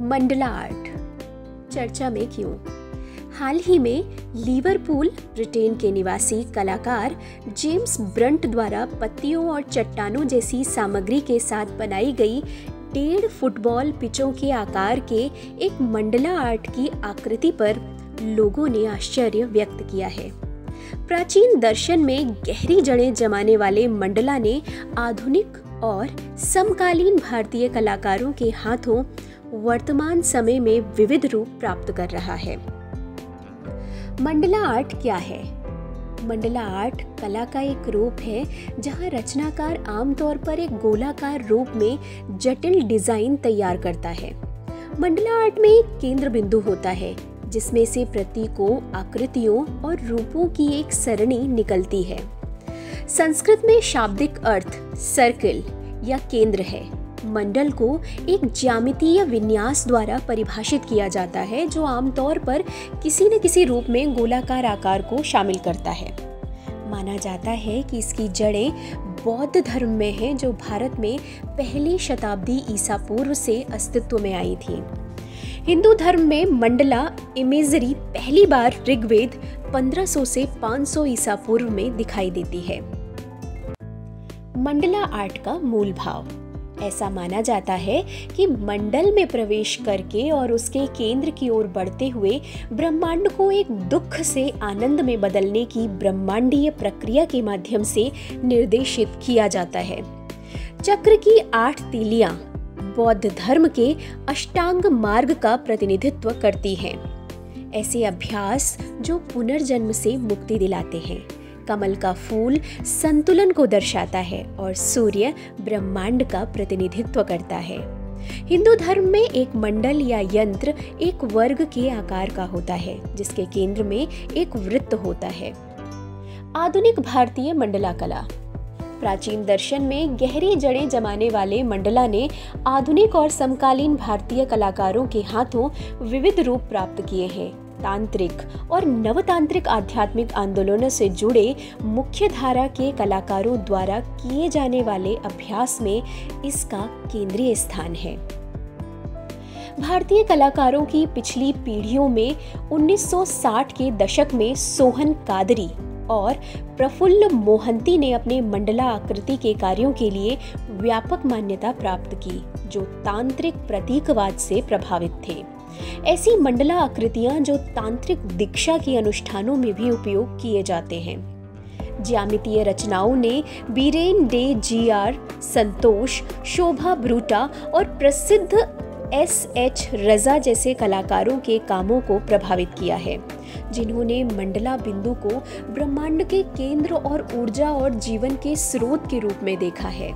Mandla art चर्चा में क्यों? हाल ही में लिवरपूल, ब्रिटेन के निवासी कलाकार जेम्स ब्रंट द्वारा पत्तियों और चट्टानों जैसी सामग्री के साथ बनाई गई 1.5 फुटबॉल पिचों के आकार के एक मंडला आर्ट की आकृति पर लोगों ने आश्चर्य व्यक्त किया है। प्राचीन दर्शन में गहरी जड़ें जमाने वाले मंडला ने आधुनिक और समकालीन भारतीय कलाकारों के हाथों वर्तमान समय में विविध रूप प्राप्त कर रहा है। मंडला आर्ट क्या है? मंडला आर्ट कला का एक रूप है जहां रचनाकार आमतौर पर एक गोलाकार रूप में जटिल डिजाइन तैयार करता है। मंडला आर्ट में एक केंद्र बिंदु होता है जिसमें से प्रतीकों, आकृतियों और रूपों की एक सरणी निकलती है। संस्कृत में शाब्दिक अर्थ सर्किल या केंद्र है। मंडल को एक ज्यामितीय विन्यास द्वारा परिभाषित किया जाता है जो आमतौर पर किसी न किसी रूप में गोलाकार आकार को शामिल करता है। माना जाता है कि इसकी जड़ें बौद्ध धर्म में हैं जो भारत में पहली शताब्दी ईसा पूर्व से अस्तित्व में आई थी। हिंदू धर्म में मंडला इमेजरी पहली बार ऋग्वेद 1500 से 500 ईसा पूर्व में दिखाई देती है। मंडला आर्ट का मूल भाव। ऐसा माना जाता है कि मंडल में प्रवेश करके और उसके केंद्र की ओर बढ़ते हुए ब्रह्मांड को एक दुख से आनंद में बदलने की ब्रह्मांडीय प्रक्रिया के माध्यम से निर्देशित किया जाता है। चक्र की 8 तीलियां बौद्ध धर्म के अष्टांग मार्ग का प्रतिनिधित्व करती हैं। ऐसे अभ्यास जो पुनर्जन्म से मुक्ति दिलाते हैं। कमल का फूल संतुलन को दर्शाता है और सूर्य ब्रह्मांड का प्रतिनिधित्व करता है। हिंदू धर्म में एक मंडल या यंत्र एक वर्ग के आकार का होता है जिसके केंद्र में एक वृत्त होता है। आधुनिक भारतीय मंडला कला। प्राचीन दर्शन में गहरी जड़ें जमाने वाले मंडला ने आधुनिक और समकालीन भारतीय कलाकारों के हाथों विविध रूप प्राप्त किए हैं। तांत्रिक और नवतांत्रिक आध्यात्मिक आंदोलनों से जुड़े मुख्य धारा के कलाकारों द्वारा किए जाने वाले अभ्यास में इसका केंद्रीय स्थान है। भारतीय कलाकारों की पिछली पीढ़ियों में 1960 के दशक में सोहन कादरी और प्रफुल्ल मोहंती ने अपने मंडला आकृति के कार्यों के लिए व्यापक मान्यता प्राप्त की जो तांत्रिक प्रतीकवाद से प्रभावित थे। ऐसी मंडला आकृतियां जो तांत्रिक दीक्षा के अनुष्ठानों में भी उपयोग किए जाते हैं। ज्यामितीय रचनाओं ने बीरेन डे जीआर संतोष, शोभा ब्रूटा और प्रसिद्ध एस.एच. रजा जैसे कलाकारों के कामों को प्रभावित किया है जिन्होंने मंडला बिंदु को ब्रह्मांड के केंद्र और ऊर्जा और जीवन के स्रोत के रूप में देखा है।